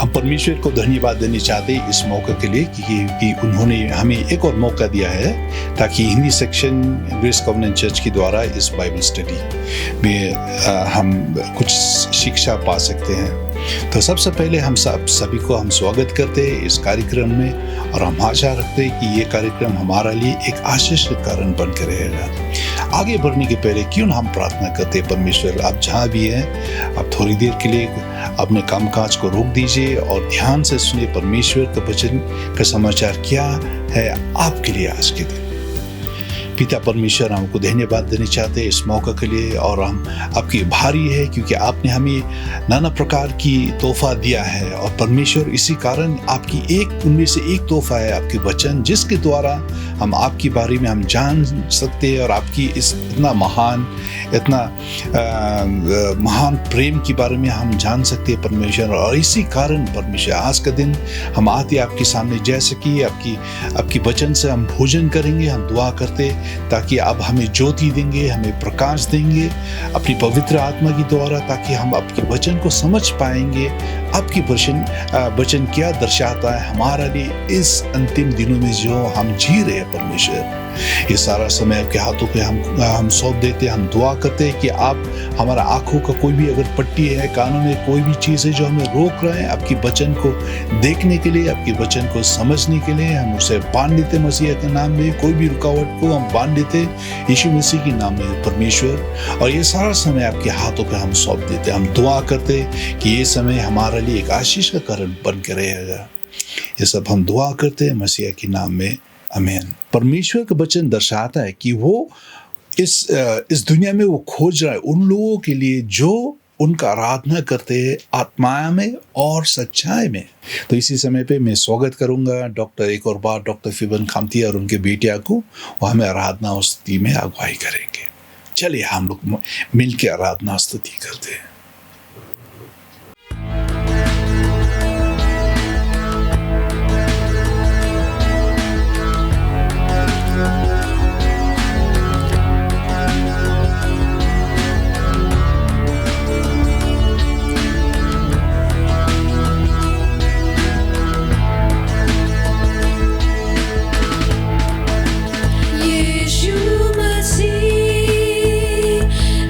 हम परमेश्वर को धन्यवाद देना चाहते हैं इस मौके के लिए कि उन्होंने हमें एक और मौका दिया है ताकि Hindi section grace covenant church के द्वारा इस बाइबल स्टडी में हम कुछ शिक्षा पा सकते हैं। तो सबसे पहले हम सभी को हम स्वागत करते हैं इस कार्यक्रम में, और हम आशा रखते हैं कि ये कार्यक्रम हमारा लिए एक आशीष का कारण बन कर रहेगा। आगे बढ़ने के पहले क्यों हम प्रार्थना करते हैं, परमेश्वर आप जहाँ भी हैं आप थोड़ी देर के लिए अपने कामकाज को रोक दीजिए और ध्यान से सुनिए परमेश्वर के वचन का समाचार क्या है आपके लिए आज के दिन। पिता परमेश्वर, हमको धन्यवाद देना चाहते हैं इस मौका के लिए, और हम आपकी भारी है क्योंकि आपने हमें नाना प्रकार की तोहफा दिया है। और परमेश्वर इसी कारण आपकी उनमें से एक तोहफा है आपके वचन, जिसके द्वारा हम आपके बारे में हम जान सकते हैं और आपकी इतना महान प्रेम के बारे में हम जान सकते हैं परमेश्वर। और इसी कारण परमेश्वर आज का दिन हम आते आपके सामने जैसे कि आपकी वचन से हम भोजन करेंगे, हम दुआ करते ताकि आप हमें ज्योति देंगे, हमें प्रकाश देंगे अपनी पवित्र आत्मा के द्वारा, ताकि हम आपके वचन को समझ पाएंगे। आपकी वचन क्या दर्शाता है हमारा लिए इस अंतिम दिनों में जो हम जी रहे हैं परमेश्वर। ये सारा समय आपके हाथों पे हम सौंप देते हैं। हम दुआ करते हैं कि आप हमारा आंखों का कोई भी अगर पट्टी है, कानों में कोई भी चीज़ है जो हमें रोक रहे हैं आपकी वचन को देखने के लिए, आपके वचन को समझने के लिए, हम उसे बांध देते मसीह के नाम में। कोई भी रुकावट को हम बांध देते यीशु मसीह के नाम में परमेश्वर। और ये सारा समय आपके हाथों पे हम सौंप देते। हम दुआ करते कि ये समय हमारे लिए एक आशीष का कारण बन के रहेगा। ये सब हम दुआ करते हैं मसीह के नाम में, आमीन। परमेश्वर का वचन दर्शाता है कि वो इस दुनिया में वो खोज रहा है उन लोगों के लिए जो उनका आराधना करते हैं आत्मा में और सच्चाई में। तो इसी समय पे मैं स्वागत करूंगा एक और बार डॉक्टर फिबन खामतिया और उनके बेटिया को। वो हमें आराधना और स्तुति में अगुवाई करेंगे। चलिए हम लोग मिलकर आराधना स्तुति करते हैं। यीशु मसीह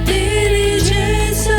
तेरे जैसा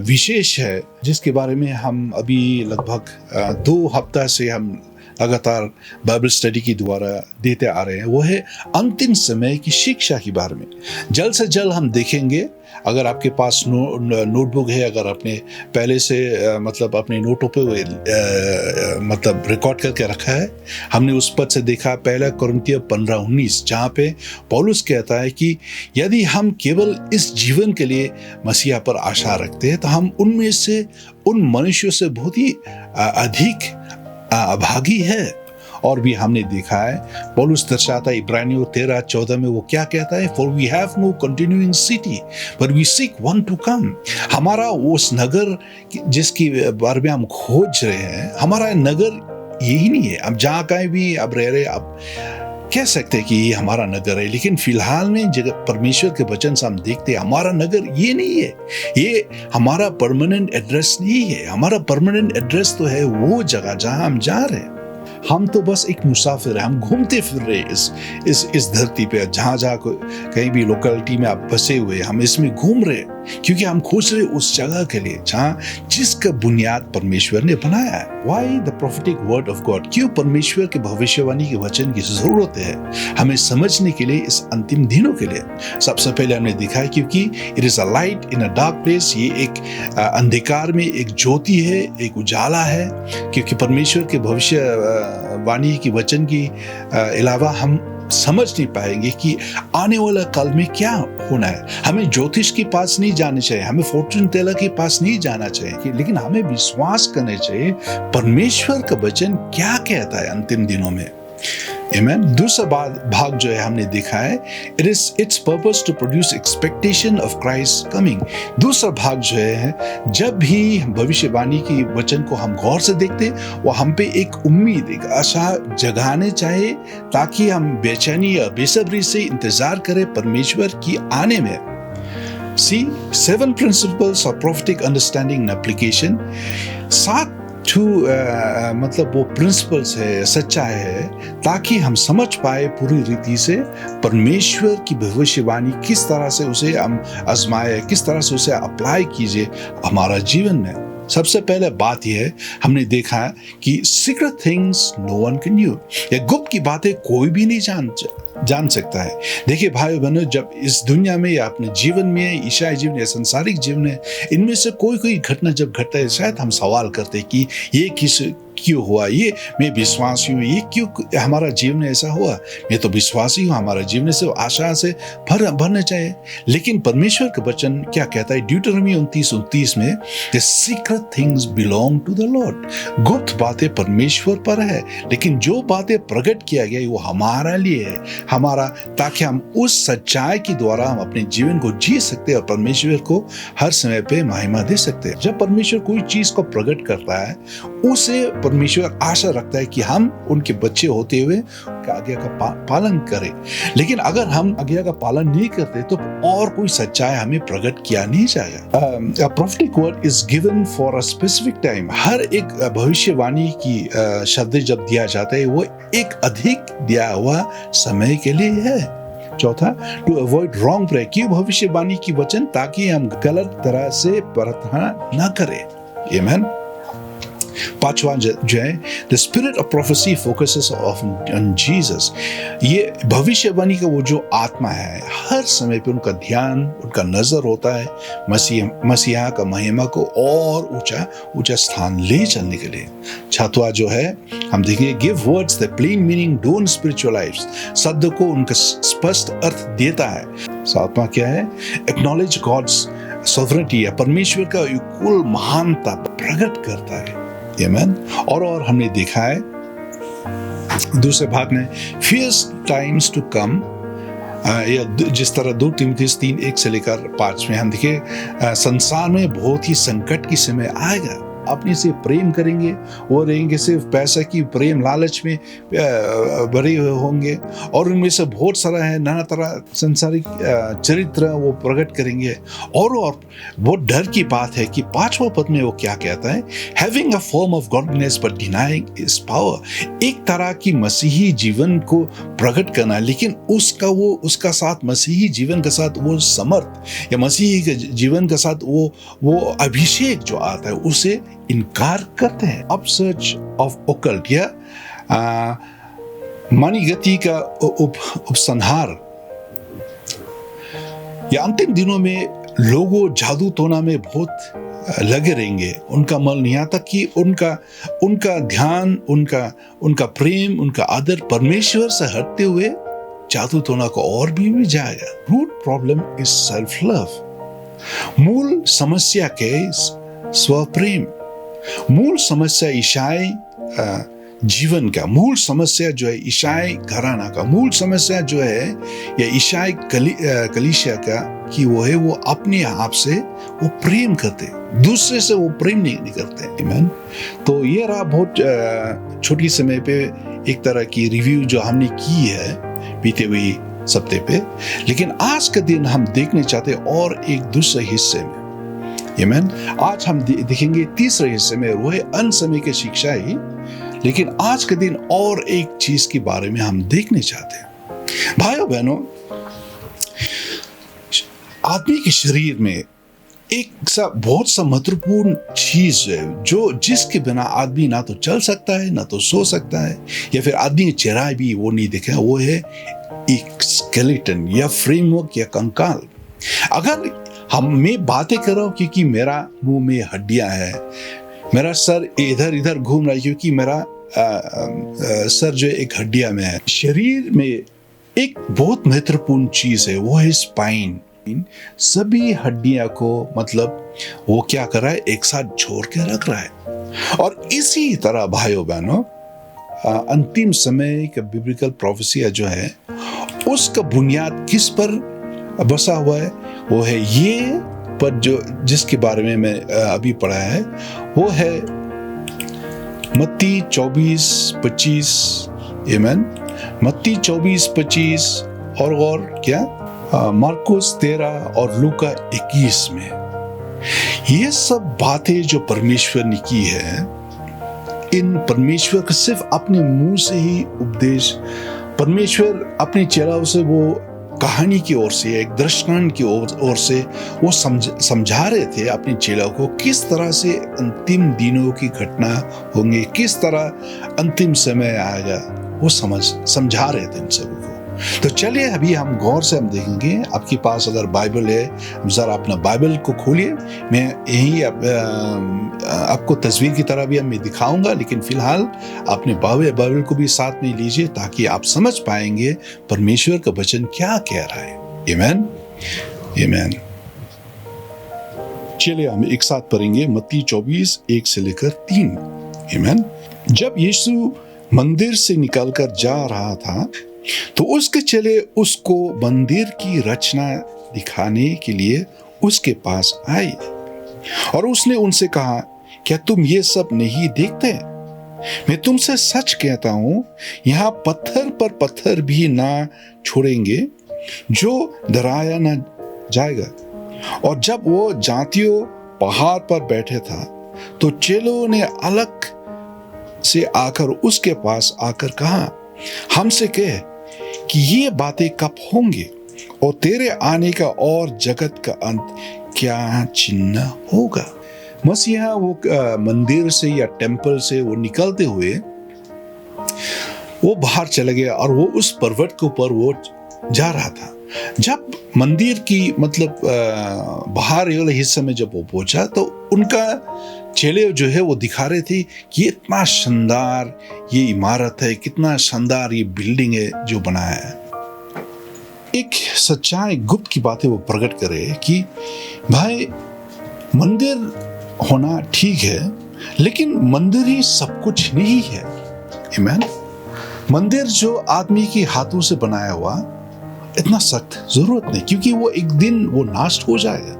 विशेष है, जिसके बारे में हम अभी लगभग 2 हफ्ता से हम लगातार बाइबल स्टडी की द्वारा देते आ रहे हैं, वो है अंतिम समय की शिक्षा के बारे में। जल्द से जल्द हम देखेंगे। अगर आपके पास नोटबुक है, अगर आपने पहले से मतलब अपने नोटों पे मतलब रिकॉर्ड करके रखा है, हमने उस पद से देखा 1 कुरिन्थियों 15:19, जहाँ पे पौलुस कहता है कि यदि हम केवल इस जीवन के लिए मसीहा पर आशा रखते हैं तो हम उनमें से उन मनुष्यों से बहुत ही अधिक अभागी है। और भी हमने देखा है, पौलुस दर्शाता है इब्रानियों 13:14 में, वो क्या कहता है, for we have no continuing city but we seek one to come. हमारा उस नगर जिसके बारे में हम खोज रहे हैं, हमारा नगर यही नहीं है। अब जहाँ कहीं भी अब रह रहे, आप कह सकते हैं कि ये हमारा नगर है, लेकिन फिलहाल में जगह परमेश्वर के वचन से हम देखते हैं हमारा नगर ये नहीं है, ये हमारा परमानेंट एड्रेस नहीं है। हमारा परमानेंट एड्रेस तो है वो जगह जहां हम जा रहे हैं। हम तो बस एक मुसाफिर है, हम घूमते फिर रहे इस धरती पे, जहाँ कहीं भी लोकेलिटी में आप बसे हुए, हम इसमें घूम रहे, क्योंकि हम खोज रहे उस जगह के लिए जहाँ जिसका बुनियाद परमेश्वर ने बनाया है। Why the prophetic word of God? क्यों परमेश्वर के भविष्यवाणी के वचन की जरूरत है हमें समझने के लिए इस अंतिम दिनों के लिए? सबसे पहले हमने देखा है क्योंकि it is a light in a dark place, ये एक अंधकार में एक ज्योति है, एक उजाला है। क्योंकि परमेश्वर के भविष्यवाणी की वचन की अलावा हम समझ नहीं पाएंगे कि आने वाला काल में क्या होना है। हमें ज्योतिष के पास नहीं जाने चाहिए, हमें फॉर्चून टेलर के पास नहीं जाना चाहिए, लेकिन हमें विश्वास करना चाहिए परमेश्वर का वचन क्या कहता है अंतिम दिनों में। Amen. दूसरा भाग जो है हमने देखा है, its purpose to produce expectation of Christ coming. दूसरा भाग जो है, जब भी भविष्यवाणी की वचन को हम गौर से देखते, वो हम पे एक उम्मीद, एक आशा जगाने चाहे, ताकि हम बेचैनी या बेसब्री से इंतजार करें परमेश्वर की आने में। See, 7 principles of prophetic understanding and application। 7 मतलब वो प्रिंसिपल्स है, सच्चाई है, ताकि हम समझ पाए पूरी रीति से परमेश्वर की भविष्यवाणी किस तरह से उसे हम आजमाए, किस तरह से उसे अप्लाई कीजिए हमारा जीवन में। सबसे पहले बात यह है, हमने देखा कि secret things no one can knew, ये गुप्त की बातें कोई भी नहीं जान सकता है। देखिए भाई बहनों, जब इस दुनिया में या अपने जीवन में, ईसाई जीवन या संसारिक जीवन में, इनमें से कोई घटना जब घटता है, शायद हम सवाल करते हैं कि ये क्यों हुआ, ये मैं विश्वासी हूँ, ये क्यों हमारा जीवन में ऐसा हुआ, मैं तो विश्वासी हूँ, हमारा जीवन से आशा से भरना चाहिए। लेकिन परमेश्वर का वचन क्या कहता है, ड्यूटरनॉमी 29:29 में, the secret things belong to the Lord. गुप्त बातें परमेश्वर पर है, लेकिन जो बातें प्रकट किया गया वो हमारा लिए है, हमारा, ताकि हम उस सच्चाई के द्वारा हम अपने जीवन को जी सकते और परमेश्वर को हर समय पे महिमा दे सकते हैं। जब परमेश्वर कोई चीज को प्रकट करता है, उसे परमेश्वर आशा रखता है कि हम उनके बच्चे होते हुए आज्ञा का पालन करें। लेकिन अगर हम आज्ञा का पालन नहीं करते तो और कोई सच्चाई हमें प्रकट किया नहीं जाएगा। Prophetic word is given for a specific time. हर एक भविष्यवाणी की शब्द जब दिया जाता है, वो एक अधिक दिया हुआ समय के लिए है। चौथा, टू अवॉइड रॉन्ग प्रे, क्यों भविष्यवाणी की वचन, ताकि हम गलत तरह से प्रार्थना न करें। आमीन। पांचवा जो है, the spirit of prophecy focuses on Jesus. ये भविष्यवाणी का वो जो आत्मा है, हर समय पे उनका ध्यान, उनका नजर होता है मसीहा का महिमा को और ऊंचा स्थान ले चलने के लिए। छठवां जो है, हम देखेंगे, give words the plain meaning, don't spiritualise, शब्द को उनका स्पष्ट अर्थ देता है। सातवां क्या है, एक्नॉलेज गॉड्स सॉवरेनिटी, या परमेश्वर का कुल महानता प्रकट करता है। आमीन। और हमने देखा है दूसरे भाग में, फियर्स टाइम्स टू कम, या जिस तरह 2 तीमुथियुस 3:1 से लेकर 5 में हम देखे, संसार में बहुत ही संकट की समय आएगा अपने से प्रेम करेंगे, वो रहेंगे सिर्फ पैसा की प्रेम लालच में भरे हुए होंगे, और उनमें से बहुत सारा है नाना तरह संसारिक चरित्र वो प्रकट करेंगे। और वो डर की बात है कि 5वां पद में वो क्या कहता है, having a form of goodness but denying his power. एक तरह की मसीही जीवन को प्रकट करना, लेकिन उसका साथ मसीही जीवन के साथ वो समर्थ या मसीही के जीवन के साथ वो अभिषेक जो आता है उसे इनकार करते हैं। अपसर्च ऑफ ओकल्ट या मणिगति का उपसंहार, या अंतिम दिनों में लोगों जादू टोना में बहुत लगे रहेंगे। उनका मन यहाँ तक कि उनका ध्यान, उनका प्रेम, उनका आदर परमेश्वर से हटते हुए जादू टोना को और भी जाएगा। Root problem is self love. मूल समस्या के स्वप्रेम, मूल समस्या ईसाई जीवन का, मूल समस्या जो है ईसाई घराना का, मूल समस्या जो है या ईसाई कलीसिया का कि वो है वो अपने आप से वो प्रेम करते, दूसरे से वो प्रेम नहीं करते। आमीन। तो ये रहा बहुत छोटी समय पे एक तरह की रिव्यू जो हमने की है बीते हुए सप्ताह पे, लेकिन आज का दिन हम देखने चाहते और एक दूसरे हिस्से में। आमीन। आज हम देखेंगे तीसरे हिस्से में, वो है अंत समय की शिक्षा ही, लेकिन आज के दिन और एक चीज के बारे में हम देखने चाहते हैं। भाइयों बहनों, आदमी के शरीर में एक बहुत सा महत्वपूर्ण चीज है जो जिसके बिना आदमी ना तो चल सकता है, ना तो सो सकता है, या फिर आदमी के चेहरा भी वो नहीं दिखे। वो है एक स्केलेटन या फ्रेमवर्क या कंकाल। अगर मैं बातें कर रहा हूं क्योंकि मेरा मुंह में हड्डियां है, मेरा सर इधर इधर घूम रहा है क्योंकि मेरा सर जो एक हड्डियां में है। शरीर में एक बहुत महत्वपूर्ण चीज है, वो है स्पाइन। सभी हड्डियां को मतलब वो क्या कर रहा है, एक साथ जोड़ के रख रहा है। और इसी तरह भाइयों बहनों, अंतिम समय का बिब्लिकल प्रोफेसिया जो है उसका बुनियाद किस पर बसा हुआ है, वो है ये पर जो जिसके बारे में मैं अभी पढ़ा है, वो है मत्ती 24:25। आमीन। मत्ती 24:25 और क्या मार्कुस 13 और लूका 21 में। ये सब बातें जो परमेश्वर ने की है, इन परमेश्वर का सिर्फ अपने मुंह से ही उपदेश, परमेश्वर अपने चेहरा से वो कहानी की ओर से, एक दृष्टांत की ओर से वो समझा रहे थे अपने चेलों को किस तरह से अंतिम दिनों की घटना होंगे, किस तरह अंतिम समय आएगा, वो समझा रहे थे इन सबको। तो चलिए अभी हम गौर से हम देखेंगे। आपके पास अगर बाइबल है, जरा अपना बाइबल को खोलिए। मैं यही आपको तस्वीर की तरह भी मैं दिखाऊंगा, लेकिन फिलहाल अपने बाइबल को भी साथ में लीजिए ताकि आप समझ पाएंगे परमेश्वर का वचन क्या कह रहा है। आमीन। आमीन। चलिए हम एक साथ पढ़ेंगे मत्ती 24:1 से लेकर 3। आमीन। जब यीशु मंदिर से निकलकर जा रहा था तो उसके चेले उसको मंदिर की रचना दिखाने के लिए उसके पास आए, और उसने उनसे कहा, क्या तुम ये सब नहीं देखते? मैं तुमसे सच कहता हूं, यहां पत्थर पर पत्थर भी ना छोड़ेंगे जो दराया ना जाएगा। और जब वो जातियों पहाड़ पर बैठे था तो चेलों ने अलग से आकर उसके पास आकर कहा, हमसे कह कि ये बातें कब होंगी, और तेरे आने का और जगत का अंत क्या चिन्ह होगा। मसीहा वो मंदिर से या टेंपल से वो निकलते हुए वो बाहर चले गया और वो उस पर्वत के ऊपर वो जा रहा था। जब मंदिर की मतलब बाहर वाले हिस्से में जब वो पहुंचा तो उनका चेले जो है वो दिखा रहे थे कि ये इतना शानदार ये इमारत है, कितना शानदार ये बिल्डिंग है जो बनाया है। एक सच्चाई गुप्त की बातें वो प्रकट करे कि भाई मंदिर होना ठीक है, लेकिन मंदिर ही सब कुछ नहीं है। आमीन। मंदिर जो आदमी के हाथों से बनाया हुआ इतना सख्त जरूरत नहीं, क्योंकि वो एक दिन वो नष्ट हो जाएगा।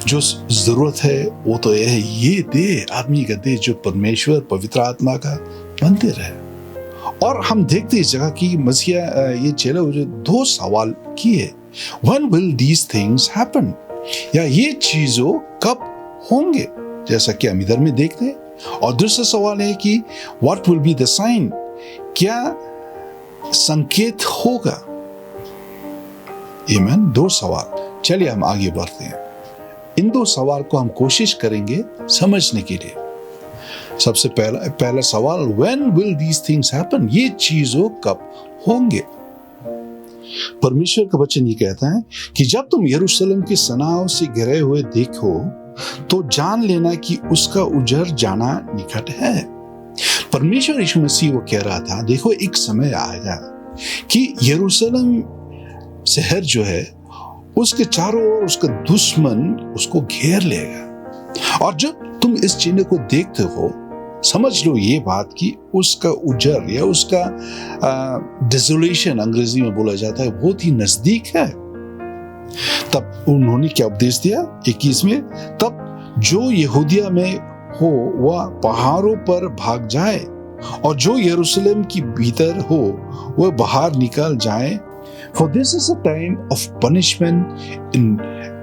जो जरूरत है वो तो यह है, ये दे आदमी का दे जो परमेश्वर पवित्र आत्मा का मंदिर है। और हम देखते इस जगह की मसीहा ये चेले जो 2 सवाल किए, When will these things happen? या ये चीजों कब होंगे, जैसा कि हम इधर में देखते हैं। और दूसरा सवाल है कि What will be the sign? क्या संकेत होगा? आमीन। 2 सवाल। चलिए हम आगे बढ़ते हैं। इन 2 सवाल को हम कोशिश करेंगे समझने के लिए। सबसे पहला सवाल, When will these things happen? ये चीजों कब होंगे? परमेश्वर का वचन ये कहता है कि जब तुम यरूशलेम की सनाओं से घिरे हुए देखो तो जान लेना कि उसका उजड़ जाना निकट है। परमेश्वर यीशु मसीह वो कह रहा था, देखो एक समय आएगा कि यरूशलेम शहर जो है उसके चारों ओर उसका दुश्मन उसको घेर लेगा। और जब तुम इस चिन्ह को देखते हो, समझ लो ये बात कि उसका उजड़ या उसका डिसोलेशन अंग्रेजी में बोला जाता है, बहुत ही नजदीक है। तब उन्होंने क्या उपदेश दिया 21 में, तब जो यहूदिया में हो वह पहाड़ों पर भाग जाए और जो यरूशलेम की भीतर हो वह बाहर निकल जाए। For this is a time of punishment in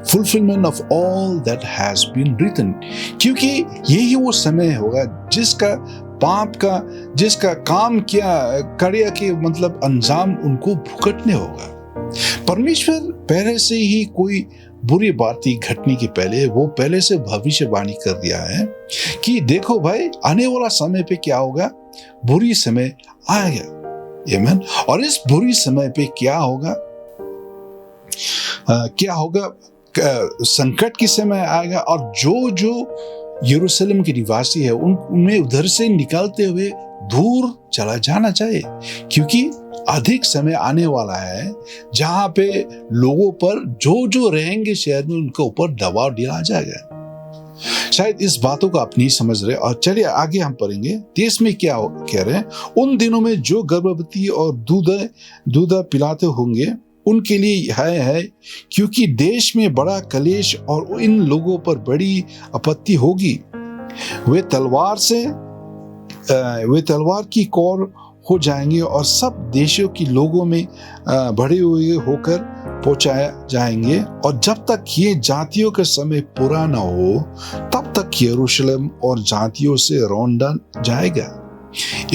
fulfillment of all that has been written. क्योंकि यही वो समय होगा जिसका पाप का, जिसका काम किया कार्य के मतलब अंजाम उनको भुगतने होगा। परमेश्वर पहले से ही कोई बुरी बात घटने के पहले वो पहले से भविष्यवाणी कर दिया है कि देखो भाई आने वाला समय पे क्या होगा, बुरी समय आएगा। आमीन। और इस बुरी समय पे क्या होगा, संकट की समय आएगा और जो यरूशलेम के निवासी है उनमें उधर से निकलते हुए दूर चला जाना चाहिए, क्योंकि अधिक समय आने वाला है जहां पे लोगों पर जो रहेंगे शहर में उनके ऊपर दबाव डाला जाएगा। शायद इस बातों को आप नहीं समझ रहे। और चलिए आगे हम पढ़ेंगे। देश में क्या कह रहे हैं, उन दिनों में जो गर्भवती और दूध पिलाते होंगे उनके लिए है क्योंकि देश में बड़ा कलेश और इन लोगों पर बड़ी आपत्ति होगी। वे तलवार की कौर हो जाएंगे और सब देशों के लोगों में बड़े हुए होकर पहुंचाए जाएंगे। और जब तक ये जातियों का समय पूरा न हो तब तक यरूशलेम और जातियों से रौंदा जाएगा।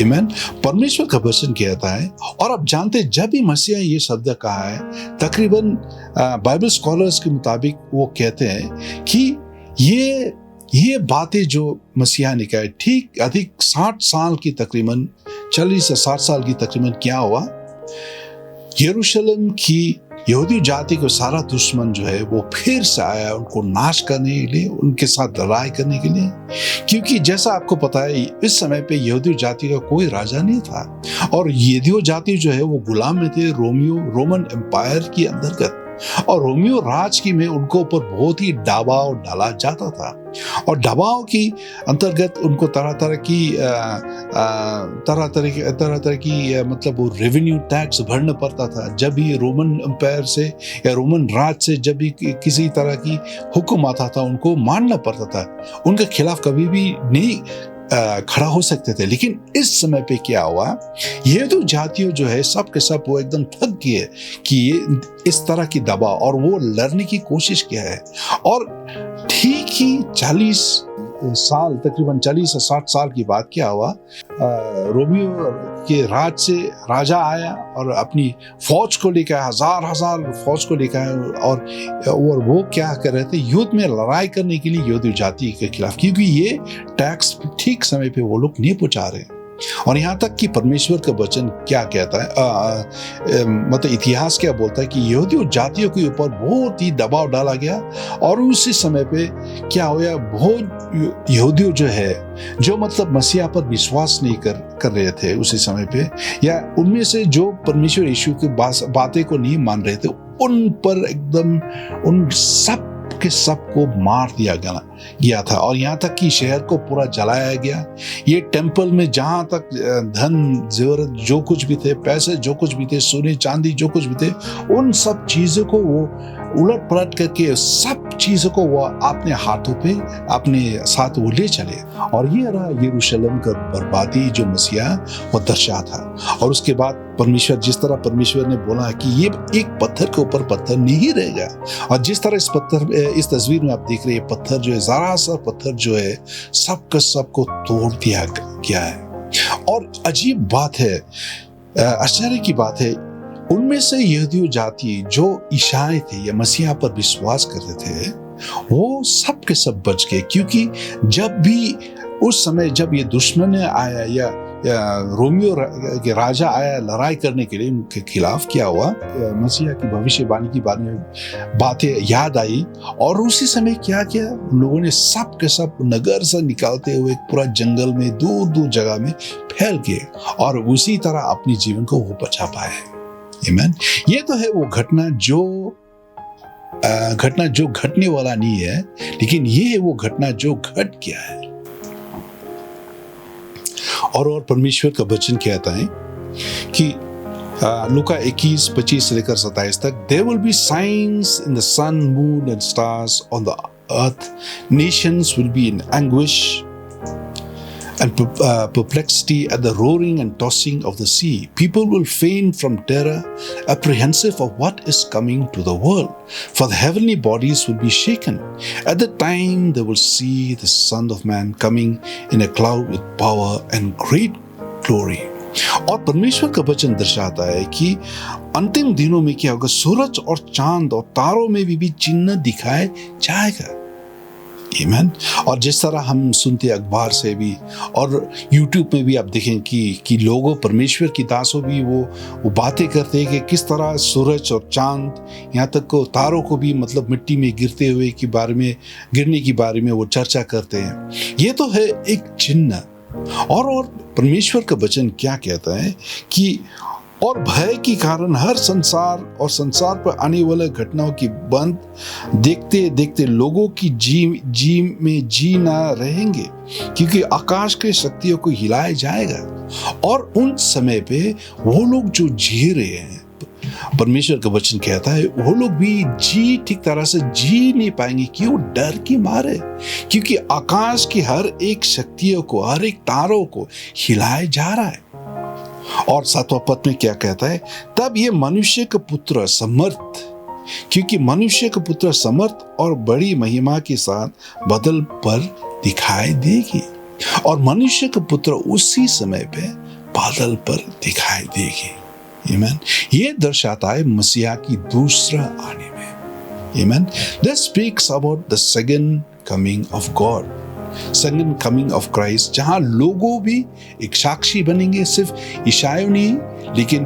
आमीन। परमेश्वर का वचन कहता है। और आप जानते हैं जब भी मसीहा ये शब्द कहा है, तकरीबन बाइबल स्कॉलर्स के मुताबिक वो कहते हैं कि ये बातें जो मसीहा ने कहा ठीक अधिक 60 साल की तकरीबन 40 से 60 साल की तकरीबन क्या हुआ, यरूशलेम की यहूदी जाति को सारा दुश्मन जो है वो फिर से आया उनको नाश करने के लिए, उनके साथ लड़ाई करने के लिए। क्योंकि जैसा आपको पता है इस समय पे यहूदी जाति का कोई राजा नहीं था और यहूदी जाति जो है वो गुलाम में थे रोमन एम्पायर की अंतर्गत। और रोमियो राज की में उनको ऊपर बहुत ही दबाव डाला जाता था और दबाव की अंतर्गत उनको तरह तरह की मतलब वो रेवेन्यू टैक्स भरना पड़ता था। जब भी रोमन एम्पायर से या रोमन राज से जब भी किसी तरह की हुक्म आता था उनको मानना पड़ता था, उनके खिलाफ कभी भी नहीं खड़ा हो सकते थे। लेकिन इस समय पे क्या हुआ, ये तो जातियों जो है सब के सब वो एकदम थक गए कि ये इस तरह की दबाव और वो लड़ने की कोशिश किया है। और ठीक ही 40 साल तकरीबन 40 से 60 साल की बात क्या हुआ, रोमियो के राज से राजा आया और अपनी फौज को लेकर हजार फौज को लेकर और वो क्या कर रहे थे, युद्ध में लड़ाई करने के लिए यहूदी जाति के खिलाफ, क्योंकि ये टैक्स ठीक समय पे वो लोग नहीं पहुंचा रहे। और यहाँ तक कि परमेश्वर का वचन क्या कहता है, मतलब इतिहास क्या बोलता है कि यहूदी जातियों के ऊपर बहुत ही दबाव डाला गया और उसी समय पे क्या हुआ, बहुत यहूदी जो है जो मतलब मसीहा पर विश्वास नहीं कर रहे थे उसी समय पे, या उनमें से जो परमेश्वर यीशु की बातें को नहीं मान रहे थे, उन पर एकदम उन सब के सबको मार दिया गया था। और यहाँ तक कि शहर को पूरा जलाया गया। ये टेम्पल में जहाँ तक धन जेवर जो कुछ भी थे, पैसे जो कुछ भी थे, सोने चांदी जो कुछ भी थे, उन सब चीजों को वो उलट पलट करके सब चीजों को वो अपने हाथों पे अपने साथ वो ले चले। और ये रहा यरूशलेम का बर्बादी जो मसीहा वो दर्शा था। और उसके बाद परमेश्वर, जिस तरह परमेश्वर ने बोला कि ये एक पत्थर के ऊपर पत्थर नहीं रहेगा, और जिस तरह इस तस्वीर में आप देख रहे हैं, पत्थर जो है, जरा सा पत्थर जो है, सबको तोड़ दिया गया है। और अजीब बात है, आश्चर्य की बात है, उनमें से यहूदी जाति जो ईसाई थे या मसीहा पर विश्वास करते थे, वो सब के सब बच गए। क्योंकि जब भी उस समय जब ये दुश्मन आया या रोमियो के राजा आया लड़ाई करने के लिए उनके खिलाफ, क्या हुआ, मसीहा की भविष्यवाणी की बारे में बातें याद आई, और उसी समय क्या किया, उन लोगों ने सब के सब नगर से निकालते हुए पूरा जंगल में दूर दूर जगह में फैल गए, और उसी तरह अपने जीवन को वो बचा पाए। आमीन। ये तो है वो घटना जो घटने वाला नहीं है, लेकिन ये है वो घटना जो घट गया है। और परमेश्वर का वचन कहता है कि लूका 21:25 से लेकर 27 तक, there will be signs in the sun, moon and stars on the earth, nations will be in anguish and perplexity at the roaring and tossing of the sea. People will faint from terror, apprehensive of what is coming to the world, for the heavenly bodies will be shaken. At the time they will see the Son of Man coming in a cloud with power and great glory. और परमेश्वर का वचन दर्शाता है कि अंतिम दिनों में क्या होगा, सूरज और चांद और तारों में भी चिन्ह दिखाए जाएगा। आमीन। और जिस तरह हम सुनते अखबार से भी और यूट्यूब में भी आप देखें कि लोगों, परमेश्वर की दासों भी वो बातें करते हैं कि किस तरह सूरज और चांद, यहाँ तक को तारों को भी मतलब मिट्टी में गिरते हुए गिरने के बारे में वो चर्चा करते हैं। ये तो है एक चिन्ह। और परमेश्वर का वचन क्या कहता है कि और भय के कारण हर संसार पर आने वाले घटनाओं की बंद देखते देखते लोगों की जी ना रहेंगे, क्योंकि आकाश के शक्तियों को हिलाया जाएगा। और उन समय पे वो लोग जो जी रहे हैं, परमेश्वर का वचन कहता है, वो लोग भी ठीक तरह से जी नहीं पाएंगे। क्यों? डर की मारे, क्योंकि आकाश की हर एक शक्तियों को, हर एक तारों को हिलाया जा रहा है। और 7वां पद में क्या कहता है, तब ये मनुष्य का पुत्र समर्थ, क्योंकि मनुष्य का पुत्र समर्थ और बड़ी महिमा के साथ बदल पर दिखाई देगी, और मनुष्य का पुत्र उसी समय पे बादल पर दिखाई देगी। आमीन। ये दर्शाता है मसीहा की दूसरा आने में। आमीन। This speaks about the second coming of God, second coming of Christ, जहां लोगों भी एक साक्षी बनेंगे, सिर्फ ईसाई नहीं, लेकिन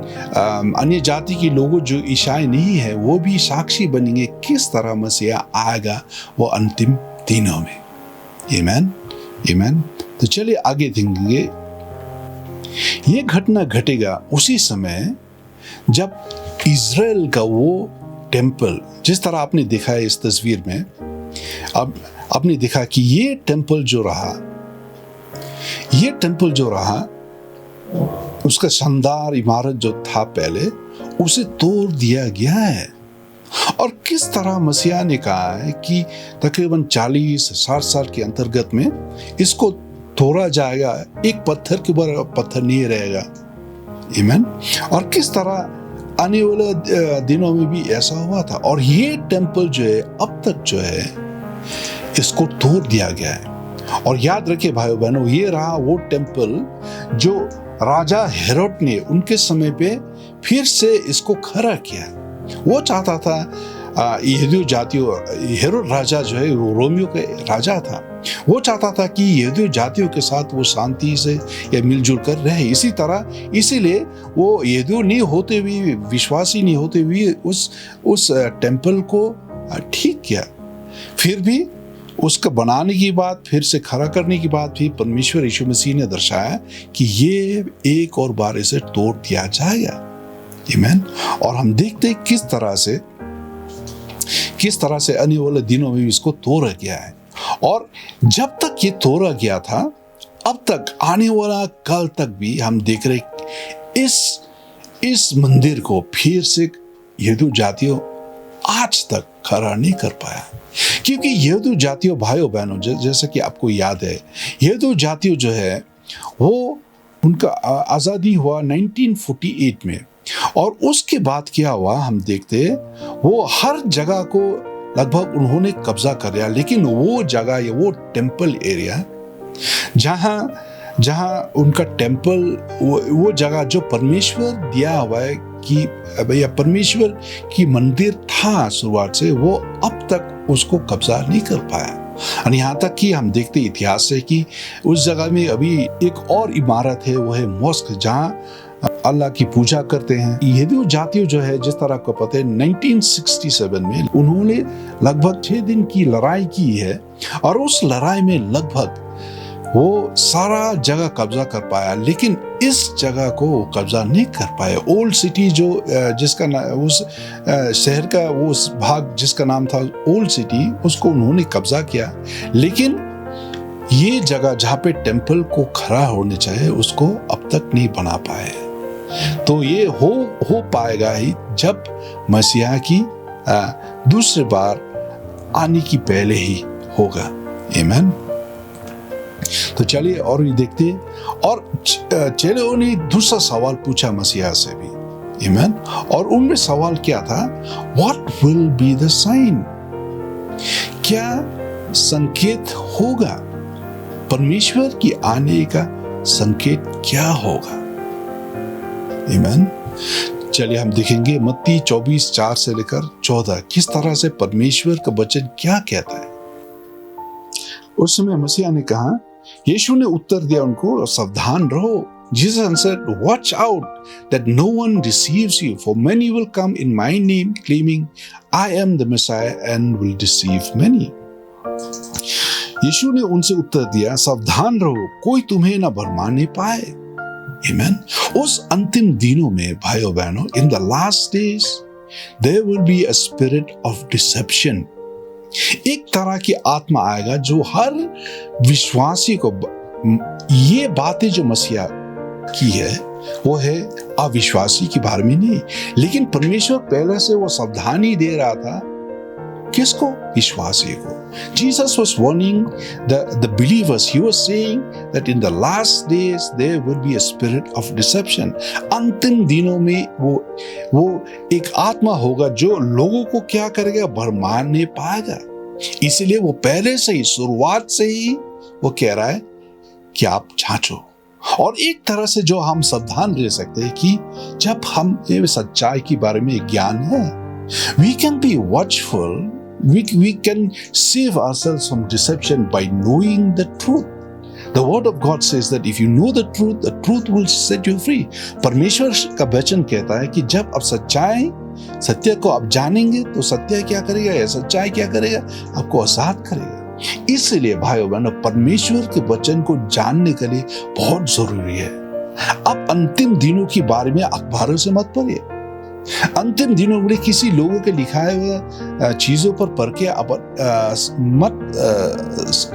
अन्य जाति के लोगों जो ईसाई नहीं है वो भी साक्षी बनेंगे किस तरह मसीहा आएगा वो अंतिम दिनों में। आमीन। आमीन। तो चलिए आगे देखेंगे। ये घटना घटेगा उसी समय जब इजराइल का वो टेम्पल, जिस तरह आपने देखा है इस तस्वीर में, अब आपने देखा कि ये टेम्पल जो रहा उसका शानदार इमारत जो था पहले, उसे तोड़ दिया गया है। और किस तरह मसीहा ने कहा है कि तकरीबन 40-60 साल के अंतर्गत में इसको तोड़ा जाएगा, एक पत्थर के ऊपर पत्थर नहीं रहेगा। आमीन। और किस तरह आने वाले दिनों में भी ऐसा हुआ था। और ये टेम्पल जो है अब तक जो है इसको तोड़ दिया गया है। और याद रखिए भाइयों बहनों, ये रहा वो टेम्पल जो राजा हेरोद ने उनके समय पे फिर से इसको खड़ा किया। वो चाहता था यहूदी जातियों, हेरोद राजा जो है वो रोमियो के राजा था, वो चाहता था कि यहूदी जातियों के साथ वो शांति से या मिलजुल कर रहे। इसीलिए वो यहूदी नहीं होते हुए, विश्वासी नहीं होते हुए उस टेम्पल को ठीक किया। फिर भी उसका बनाने की बात, फिर से खड़ा करने की बात भी परमेश्वर यीशु मसीह ने दर्शाया कि ये एक और बार इसे तोड़ दिया जाएगा। आमीन। और हम देखते हैं किस तरह से आने वाले दिनों में इसको तोड़ा गया है। और जब तक ये तोड़ा गया था, अब तक आने वाला कल तक भी हम देख रहे इस मंदिर को फिर से यहूदी जातियों आज तक खड़ा नहीं कर पाया। क्योंकि यहूदी जातियों भाइयों बहनों, जैसा कि आपको याद है, यहूदी जातियों जो है वो उनका आज़ादी हुआ 1948 में, और उसके बाद क्या हुआ हम देखते वो हर जगह को लगभग उन्होंने कब्जा कर लिया। लेकिन वो जगह, वो टेम्पल एरिया जहाँ उनका टेम्पल, वो जगह जो परमेश्वर दिया हुआ है कि भैया परमेश्वर की मंदिर था शुरुआत से, वो अब तक उसको कब्जा नहीं कर पाया। और यहाँ तक कि हम देखते इतिहास से कि उस जगह में अभी एक और इमारत है, वो है मॉस्क, जहाँ अल्लाह की पूजा करते हैं। यहूदी जातियों जो है, जिस तरह को पता है, 1967 में उन्होंने लगभग 6 दिन की लड़ाई की है, और उस लड़ाई में लगभग वो सारा जगह कब्जा कर पाया। लेकिन इस जगह को कब्जा नहीं कर पाए। ओल्ड सिटी जो जिसका उस शहर का वो भाग जिसका नाम था ओल्ड सिटी, उसको उन्होंने कब्जा किया। लेकिन ये जगह जहाँ पे टेम्पल को खड़ा होने चाहिए, उसको अब तक नहीं बना पाए। तो ये हो पाएगा ही जब मसीहा की दूसरी बार आने की पहले ही होगा। आमीन। तो चलिए और ये देखते हैं। और चेलों ने दूसरा सवाल पूछा मसीहा से भी। आमीन। और उनमें सवाल क्या था? What will be the sign? क्या संकेत होगा? परमेश्वर की आने का संकेत क्या होगा? आमीन। चलिए हम देखेंगे मत्ती 24:4 से लेकर 14 किस तरह से परमेश्वर का वचन क्या कहता है। उस समय मसीहा ने कहा, यीशु ने उत्तर दिया उनको, सावधान रहो। Jesus answered, watch out that no one deceives you, for many will come in my name, claiming I am the Messiah, and will deceive many. यीशु ने उनसे उत्तर दिया, सावधान रहो, कोई तुम्हें न भरमाने पाए। Amen. उस अंतिम दिनों में भाइयों बहनों, in the last days there will be a spirit of deception. एक तरह की आत्मा आएगा जो हर विश्वासी को, ये बातें जो मसीहा की है वो है अविश्वासी के बारे में नहीं, लेकिन परमेश्वर पहले से वो सावधानी दे रहा था किसको? विश्वासी को। Jesus was warning the believers. He was saying that in the last days there will be a spirit of deception. अंतिम दिनों में वो एक आत्मा होगा जो लोगों को क्या करेगा? भरमान नहीं पाएगा। इसलिए वो पहले से ही, शुरुआत से ही वो कह रहा है कि आप जांचो। और एक तरह से जो हम सावधान रह सकते हैं कि जब हम सच्चाई के बारे में ज्ञान है, we can be watchful. We can save ourselves from deception by knowing the truth. The word of God says that if you know the truth will set you free. परमेश्वर का वचन कहता है कि जब आप सत्य को आप जानेंगे तो सत्य क्या करेगा, या सच्चाई क्या करेगा? आपको आजाद करेगा। इसलिए भाइयों बहनों, परमेश्वर के वचन को जानने के लिए बहुत जरूरी है। अब अंतिम दिनों के बारे में अखबारों से मत पढ़िए। अंतिम दिनों में किसी लोगों के लिखाए हुए चीजों पर पढ़ के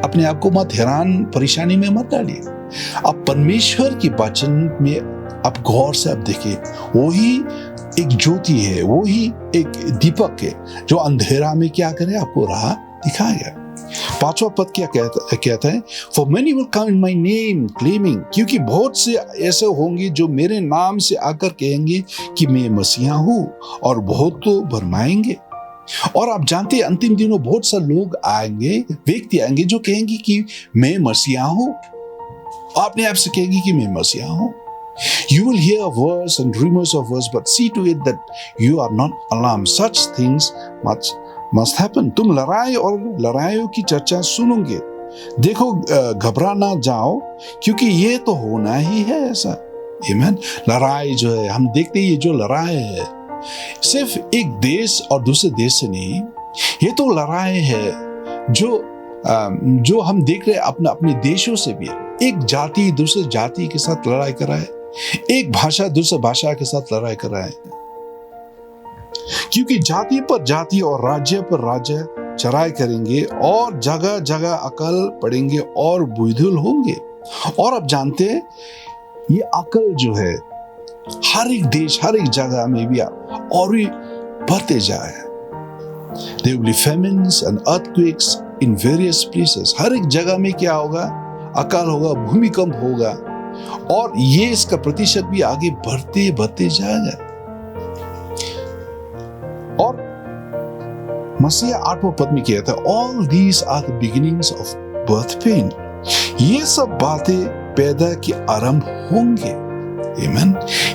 अपने आप को मत हैरान परेशानी में मत डालिए। अब परमेश्वर के वचन में आप गौर से आप देखिए, वही एक ज्योति है, वही एक दीपक है जो अंधेरा में क्या करे, आपको राह दिखाएगा। 5वां पद क्या कहता है? For many will come in my name claiming, क्योंकि बहुत से ऐसे होंगे जो मेरे नाम से आकर कहेंगे कि मैं मसीहा हूँ, और बहुत तो भरमाएंगे। और आप जानते हैं अंतिम दिनों बहुत से लोग आएंगे, व्यक्ति आएंगे जो कहेंगे कि मैं मसीहा हूँ, अपने आप से कहेंगे कि मैं मसीहा हूँ। You will hear words and rumors of words, but see to it that you are not alarmed. Such things must happen. तुम लड़ाई और लड़ाइयों की चर्चा सुनोगे, देखो घबरा ना जाओ, क्योंकि ये तो होना ही है ऐसा। आमीन। लड़ाई जो है, हम देखते हैं ये जो लड़ाई है सिर्फ एक देश और दूसरे देश से नहीं, ये तो लड़ाई है जो हम देख रहे हैं अपने देशों से भी। एक जाति दूसरे जाति के साथ लड़ाई कर रहा है, एक भाषा दूसरे भाषा के साथ लड़ाई कर रहा है, क्योंकि जाति पर जाति और राज्य पर राज्य चढ़ाई करेंगे, और जगह जगह अकल पड़ेंगे और बुद्धुल होंगे। और अब जानते हैं ये अकल जो है हर एक देश, हर एक जगह में भी और भी बढ़ते जाए। There will be famines and earthquakes in various places. हर एक जगह में क्या होगा? अकाल होगा, भूमिकंप होगा, और ये इसका प्रतिशत भी आगे बढ़ते बढ़ते जाएगा। और मसीहा 8वें पद में कहता है, All these are the beginnings of birth pain. ये सब बातें पैदा के आरंभ होंगे। आमीन।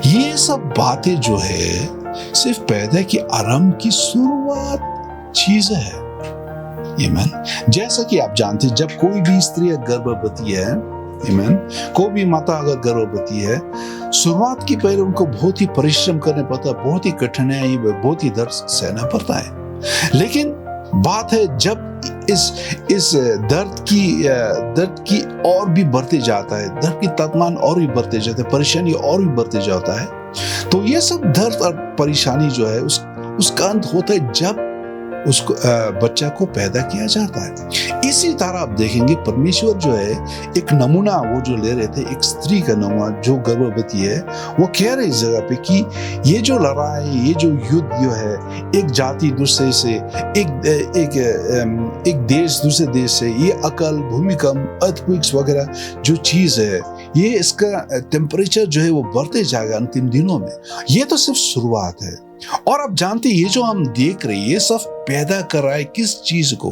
ये सब बातें जो है सिर्फ पैदा के आरंभ की शुरुआत चीज है। आमीन। जैसा कि आप जानते हैं, जब कोई भी स्त्री गर्भवती है, आमीन, कोई भी माता अगर गर्भवती है, शुरुआत की पहले उनको बहुत ही परिश्रम करना पड़ता है, बहुत ही कठिनाई, बहुत ही दर्द सहना पड़ता है। लेकिन बात है जब इस दर्द की और भी बढ़ते जाता है, दर्द की तापमान और भी बढ़ते जाता है, परेशानी और भी बढ़ते जाता है, तो ये सब दर्द और परेशानी जो है उसका अंत होता है जब उसको बच्चा को पैदा किया जाता है। इसी तरह आप देखेंगे परमेश्वर जो है एक नमूना वो जो ले रहे थे, एक स्त्री का नमूना जो गर्भवती है, वो कह रहे इस जगह पे कि ये जो लड़ाई, ये जो युद्ध जो है, एक जाति दूसरे से, एक देश दूसरे देश से, ये अकाल, भूमिकंप, अर्थक्वेक्स वगैरह जो चीज है, ये इसका टेम्परेचर जो है वो बढ़ते जाएगा अंतिम दिनों में। ये तो सिर्फ शुरुआत है। और आप जानते हैं ये जो हम देख रहे हैं, ये सब पैदा कर रहा है किस चीज को?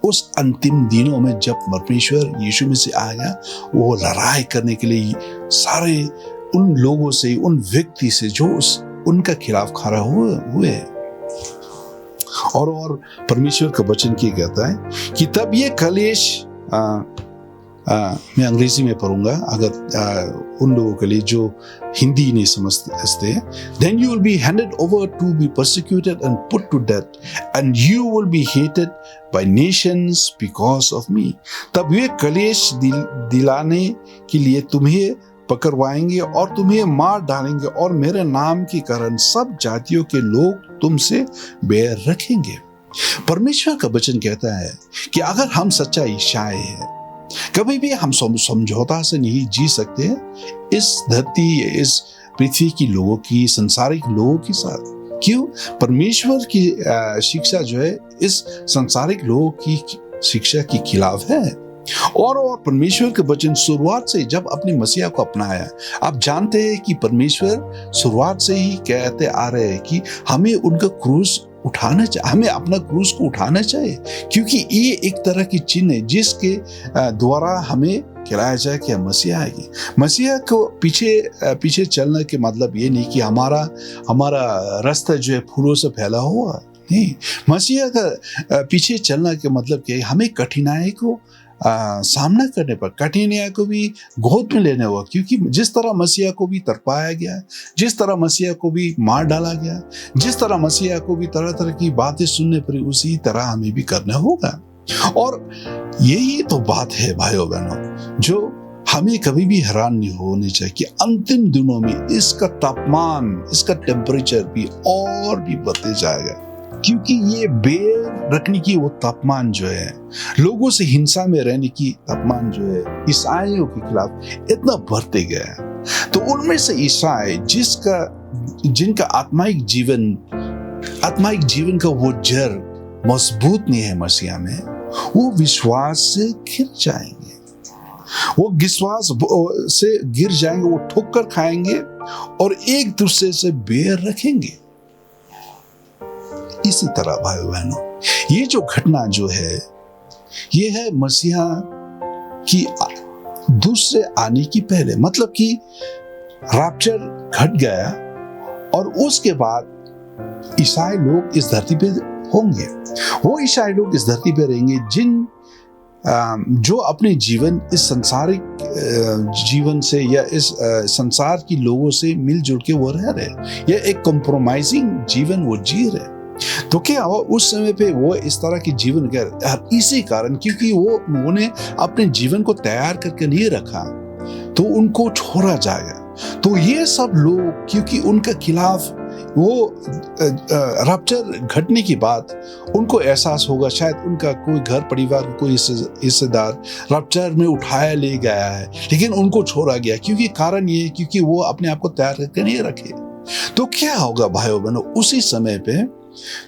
उस अंतिम दिनों में जब परमेश्वर यीशु में से आएगा, वो लड़ाई करने के लिए सारे उन लोगों से, उन व्यक्ति से जो उनका खिलाफ खड़ा हुए। और परमेश्वर का वचन क्या कहता है कि तब ये कलेश, मैं अंग्रेजी में पढ़ूंगा अगर उन लोगों के लिए जो हिंदी नहीं समझते, then you will be handed over to be persecuted and put to death, and you will be hated by nations because of me. तब वे कलेश दिलाने के लिए तुम्हें पकड़वाएंगे और तुम्हें मार डालेंगे, और मेरे नाम के कारण सब जातियों के लोग तुमसे बैर रखेंगे। परमेश्वर का वचन कहता है कि अगर हम सच्चा ईसाई हैं, कभी भी हम समझौता से नहीं जी सकते इस धरती, इस पृथ्वी की लोगों की, संसारिक लोगों के साथ। क्यों? परमेश्वर की शिक्षा जो है इस संसारिक लोगों की शिक्षा के खिलाफ है। और परमेश्वर के वचन शुरुआत से जब अपने मसीहा को अपनाया, आप जानते हैं कि परमेश्वर शुरुआत से ही कहते आ रहे हैं कि हमें उनका क्रूस उठाना चाहिए, हमें अपना क्रूस को उठाना चाहिए, क्योंकि ये एक तरह की चिन्ह है जिसके द्वारा हमें खिलाया जाए कि मसीहा आएगी। मसीहा को पीछे चलने के मतलब ये नहीं कि हमारा रास्ता जो है फूलों से फैला हुआ नहीं। मसीहा का पीछे चलना के मतलब क्या है? हमें कठिनाई को सामना करने पर, कठिनाई को भी गोद में लेने हुआ, क्योंकि जिस तरह मसीहा को भी तरपाया गया, जिस तरह मसीहा को भी मार डाला गया, जिस तरह मसीहा को भी तरह तरह की बातें सुनने पड़ी, उसी तरह हमें भी करना होगा। और यही तो बात है भाइयों बहनों, जो हमें कभी भी हैरान नहीं होनी चाहिए कि अंतिम दिनों में इसका तापमान, इसका टेम्परेचर भी और भी बढ़ते जाएगा, क्योंकि ये बैर रखने की वो तापमान जो है, लोगों से हिंसा में रहने की तापमान जो है ईसाइयों के खिलाफ इतना बढ़ते गया है। तो उनमें से ईसाई जिनका आत्माइक जीवन का वो जड़ मजबूत नहीं है मसीहा में, वो विश्वास से गिर जाएंगे, वो विश्वास से गिर जाएंगे, वो ठोकर खाएंगे और एक दूसरे से बैर रखेंगे। इसी तरह भाइयों बहनों, ये जो घटना जो है, ये है मसीहा की दूसरे आने की पहले, मतलब कि रैप्चर घट गया और उसके बाद ईसाई लोग इस धरती पे होंगे। वो ईसाई लोग इस धरती पे रहेंगे जो अपने जीवन इस संसारिक जीवन से या इस संसार की लोगों से मिलजुल के वो रह रहे, या एक कॉम्प्रोमाइजिंग जीवन वो जी रहे। तो क्या हुआ उस समय पे वो इस तरह की जीवन कर, इसी कारण क्योंकि उन्होंने अपने जीवन को तैयार करके नहीं रखा, तो उनको छोड़ा जाएगा। तो ये सब लोग, क्योंकि उनके खिलाफ वो रप्चर घटने के बाद उनको एहसास होगा, शायद उनका कोई घर परिवार कोई हिस्सेदार रप्चर में उठाया ले गया है, लेकिन उनको छोड़ा गया, क्योंकि कारण ये है क्योंकि वो अपने आप को तैयार करके नहीं रखे। तो क्या होगा भाइयों बहनों, उसी समय पे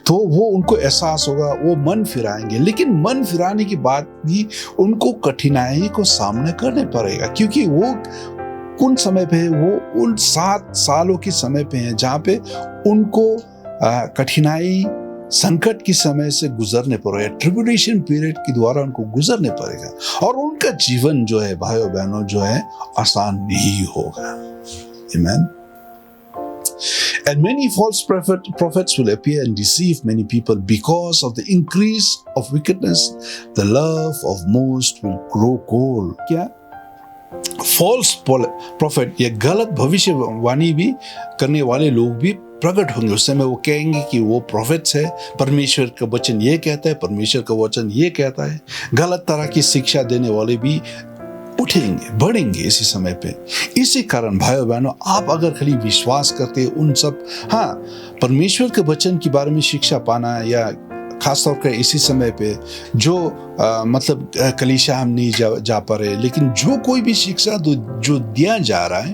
तो वो उनको एहसास होगा, वो मन फिराएंगे। लेकिन मन फिराने के बाद भी उनको कठिनाई को सामना करने पड़ेगा, क्योंकि वो उन समय पे है, वो उन 7 सालों के समय पे है जहाँ पे उनको कठिनाई संकट के समय से गुजरने पड़ेगा, ट्रिब्यूलेशन पीरियड के द्वारा उनको गुजरने पड़ेगा, और उनका जीवन जो है भाइयों बहनों जो है आसान नहीं होगा। आमीन। And many false prophets will appear and deceive many people. Because of the increase of wickedness, the love of most will grow cold. क्या? False prophet या गलत भविष्यवाणी भी करने वाले लोग भी प्रकट होंगे। उस समय वो कहेंगे कि वो प्रोफेट्स है, परमेश्वर का वचन ये कहता है, परमेश्वर का वचन ये कहता है। गलत तरह की शिक्षा देने वाले भी उठेंगे, बढ़ेंगे इसी समय पे। इसी कारण भाइयों बहनों, आप अगर खाली विश्वास करते उन सब, हाँ, परमेश्वर के वचन के बारे में शिक्षा पाना, या खासतौर पर इसी समय पे जो मतलब कलीसिया हम नहीं जा पा रहे, लेकिन जो कोई भी शिक्षा जो दिया जा रहा है,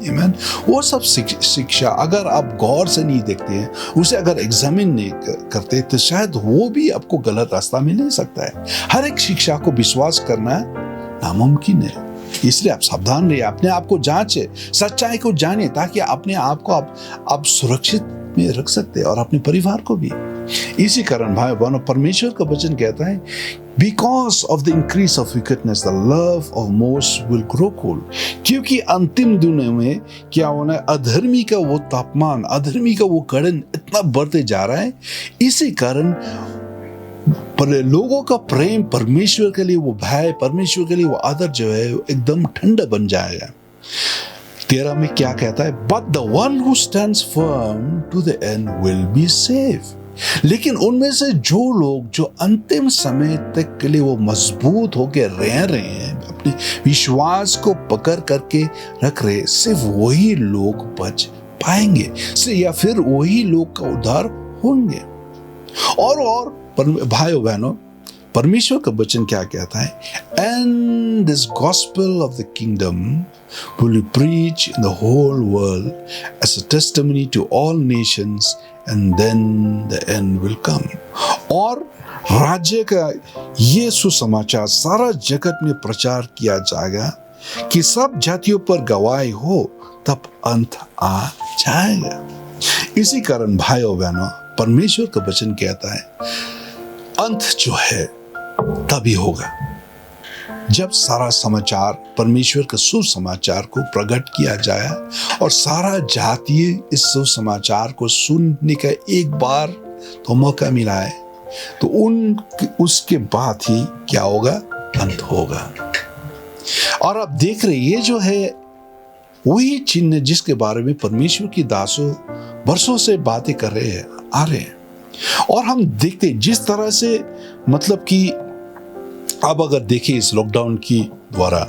आमीन, वो सब शिक्षा अगर आप गौर से नहीं देखते हैं, उसे अगर एग्जामिन नहीं करते, तो शायद वो भी आपको गलत रास्ता में ले सकता है। हर एक शिक्षा को विश्वास करना नामुमकिन है। इसलिए आप सावधान रहिए, अपने आप को जांचे, सच्चाई को जानिए, ताकि अपने आप को आप सुरक्षित में रख सकते हैं और अपने परिवार को भी। इसी कारण भाई बहनों, परमेश्वर का वचन कहता है, because of the increase of wickedness the love of most will grow cold. क्योंकि अंतिम दिनों में क्या होना है, अधर्मी का वो तापमान, अधर्मी का वो कड़न इतना बढ़ते जा रहा है। इसी कारण पर लोगों का प्रेम परमेश्वर के लिए, वो भय परमेश्वर के लिए, वो आदर जो है एकदम ठंडा बन जाएगा। 13 में क्या कहता है, but the one who stands firm to the end will be safe. लेकिन उनमें से जो लोग जो अंतिम समय तक के लिए वो मजबूत होकर रह रहे हैं, अपने विश्वास को पकड़ करके रख रहे, सिर्फ वही लोग बच पाएंगे, या फिर वही लोग का उद्धार होंगे। और भाइयों बहनों, परमेश्वर का वचन क्या कहता है, and this gospel of the kingdom will be preached in the whole world as a testimony to all nations and then the end will come. और राज्य का ये सुसमाचार सारा जगत में प्रचार किया जाएगा कि सब जातियों पर गवाही हो, तब अंत आ जाएगा। इसी कारण भाइयों बहनों, परमेश्वर का वचन कहता है, अंत जो है तभी होगा जब सारा समाचार, परमेश्वर का सुसमाचार को प्रकट किया जाए, और सारा जाति इस सुसमाचार को सुनने का एक बार तो मौका मिला है, तो उसके बाद ही क्या होगा, अंत होगा। और आप देख रहे, ये जो है वही चिन्ह जिसके बारे में परमेश्वर की दासों वर्षों से बातें कर रहे हैं, आ रहे हैं। और हम देखते जिस तरह से, मतलब कि अब अगर देखें इस लॉकडाउन की द्वारा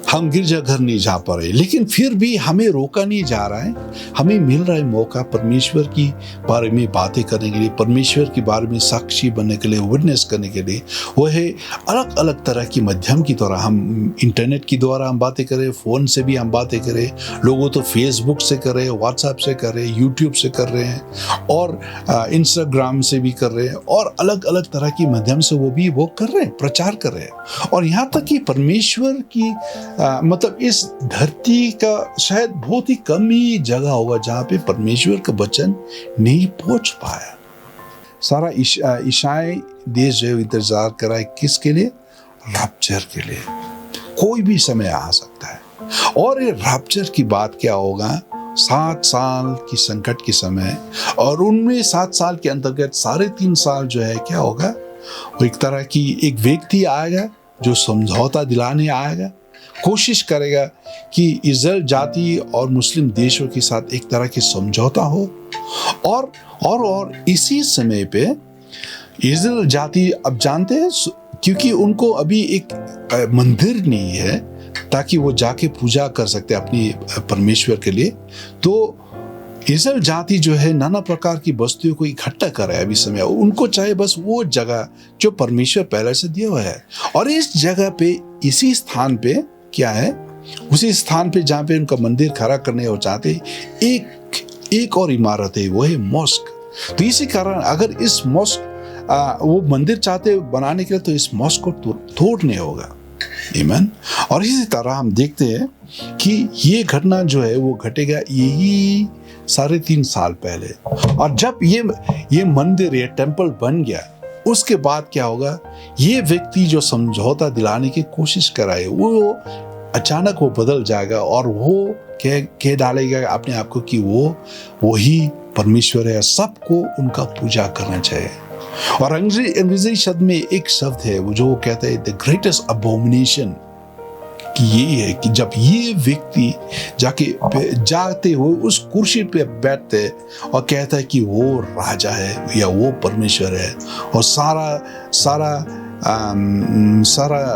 हम गिरजाघर नहीं जा पा रहे, लेकिन फिर भी हमें रोका नहीं जा रहा है। हमें मिल रहा है मौका परमेश्वर की बारे में बातें करने के लिए, परमेश्वर के बारे में साक्षी बनने के लिए, विटनेस करने के लिए। वह है अलग अलग तरह की माध्यम की द्वारा, हम इंटरनेट की द्वारा हम बातें करें, फ़ोन से भी हम बातें करें, लोगों तो फेसबुक से कर रहे हैं, व्हाट्सएप से कर रहे हैं, यूट्यूब से कर रहे हैं, और इंस्टाग्राम से भी कर रहे हैं, और अलग अलग तरह की माध्यम से वो कर रहे हैं, प्रचार कर रहे हैं। और यहाँ तक कि परमेश्वर की मतलब इस धरती का शायद बहुत ही कम ही जगह होगा जहाँ पे परमेश्वर का वचन नहीं पहुँच पाया। सारा ईसाई देश जो इंतजार कर रहा है किसके लिए, रैप्चर के लिए। कोई भी समय आ सकता है। और ये रैप्चर की बात क्या होगा, 7 साल की संकट के समय, और उनमें 7 साल के अंतर्गत 3.5 साल जो है क्या होगा, वो एक तरह की एक व्यक्ति आएगा जो समझौता दिलाने आएगा, कोशिश करेगा कि इज़राइल जाति और मुस्लिम देशों के साथ एक तरह की समझौता हो। और इसी समय पे इज़राइल जाति, अब जानते हैं, क्योंकि उनको अभी एक मंदिर नहीं है ताकि वो जाके पूजा कर सकते अपनी परमेश्वर के लिए, तो इज़राइल जाति जो है नाना प्रकार की बस्तियों को इकट्ठा कर रहा है अभी समय। उनको चाहे बस वो जगह जो परमेश्वर पहले से दिया हुआ है, और इस जगह पे, इसी स्थान पे क्या है, उसी स्थान पे जहाँ पे उनका मंदिर खड़ा करने और चाहते, एक और इमारत है, वो है मॉस्क, तो इसी कारण अगर इस मॉस्क वो मंदिर चाहते बनाने के लिए तो इस मॉस्क को तोड़ने होगा। आमीन। और इसी तरह हम देखते हैं कि ये घटना जो है वो घटेगा यही 3.5 साल पहले। और जब ये मंदिर, ये टेम्पल बन गया, उसके बाद क्या होगा, ये व्यक्ति जो समझौता दिलाने की कोशिश कर रहा है वो अचानक वो बदल जाएगा और वो कह डालेगा अपने आप को कि वो वही परमेश्वर है, सबको उनका पूजा करना चाहिए। और अंग्रेजी शब्द में एक शब्द है वो जो कहता है द ग्रेटेस्ट अबोमिनेशन, कि ये है कि जब ये व्यक्ति जाते हुए उस कुर्सी पे बैठते और कहता है कि वो राजा है या वो परमेश्वर है और सारा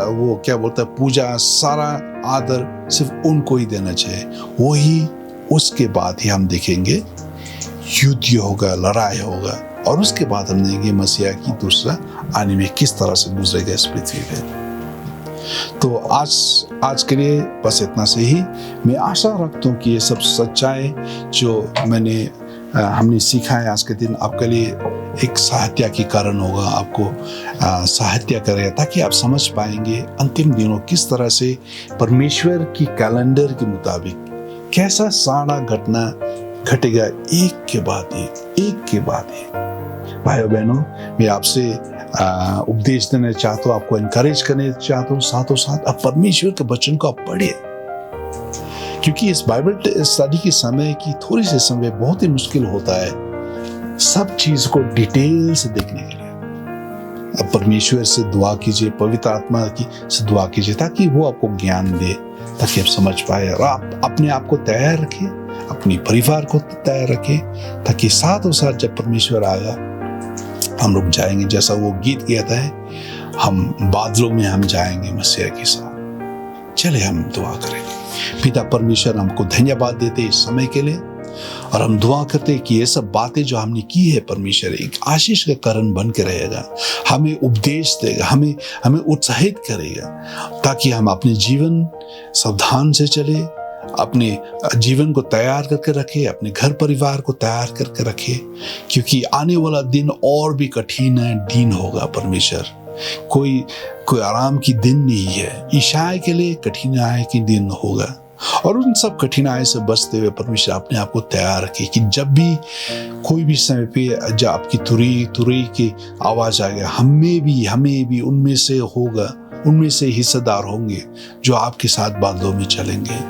वो क्या बोलता है, पूजा, सारा आदर सिर्फ उनको ही देना चाहिए, वही उसके बाद ही हम देखेंगे युद्ध होगा, लड़ाई होगा। और उसके बाद हम देखेंगे मसीहा की दूसरा आने में किस तरह से गुजरेगा इस पृथ्वी पे। तो आज के लिए बस इतना से ही। मैं आशा रखता हूँ कि ये सब सच्चाई जो हमने सीखा है आज के दिन आपके लिए एक सहायता के कारण होगा, आपको सहायता करेगा ताकि आप समझ पाएंगे अंतिम दिनों किस तरह से परमेश्वर की कैलेंडर के मुताबिक कैसा सारा घटना घटेगा, एक के बाद एक। भाइयों बहनों, मैं आपसे उपदेश देना चाहता हूँ, आपको इनकरेज करना चाहता हूँ, साथों साथ आप परमेश्वर के वचन को आप पढ़िए, क्योंकि इस बाइबल स्टडी के समय की थोड़ी से समय बहुत ही मुश्किल होता है सब चीज को डिटेल से देखने के लिए। अब परमेश्वर से दुआ कीजिए, पवित्र आत्मा की से दुआ कीजिए ताकि वो आपको ज्ञान दे, ताकि आप समझ पाए और आप अपने आप को तैयार रखें, अपनी परिवार को तैयार रखें, ताकि साथ जब परमेश्वर आएगा हम लोग जाएंगे, जैसा वो गीत कहता है, हम बादलों में हम जाएंगे मसीहा के साथ। चले हम दुआ करेंगे। पिता परमेश्वर, हमको धन्यवाद देते इस समय के लिए और हम दुआ करते हैं कि ये सब बातें जो हमने की है परमेश्वर एक आशीष का कारण बन के रहेगा, हमें उपदेश देगा, हमें उत्साहित करेगा, ताकि हम अपने जीवन सावधान से चले, अपने जीवन को तैयार करके रखे, अपने घर परिवार को तैयार करके रखे, क्योंकि आने वाला दिन और भी कठिन दिन होगा परमेश्वर। कोई आराम की दिन नहीं है, ईसाई के लिए कठिनाई की दिन होगा और उन सब कठिनाई से बचते हुए परमेश्वर अपने आप को तैयार रखे कि जब भी कोई भी समय पे जब आपकी तुरई की आवाज आएगा, हमें भी उनमें से होगा, उनमें से हिस्सेदार होंगे जो आपके साथ बादलों में चलेंगे।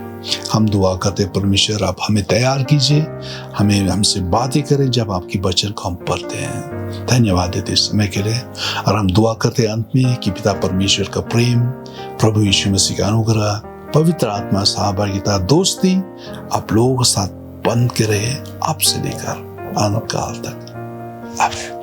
हम दुआ करते परमेश्वर आप हमें तैयार कीजिए, हमसे बातें करें जब आपकी वचन को हम पढ़ते हैं। धन्यवाद देते इस समय के लिए और हम दुआ करते अंत में कि पिता परमेश्वर का प्रेम, प्रभु यीशु मसीह का अनुग्रह, पवित्र आत्मा सहभागिता, दोस्ती आप लोगों के साथ बंद के रहे, आपसे लेकर अनंत काल तक। आमीन।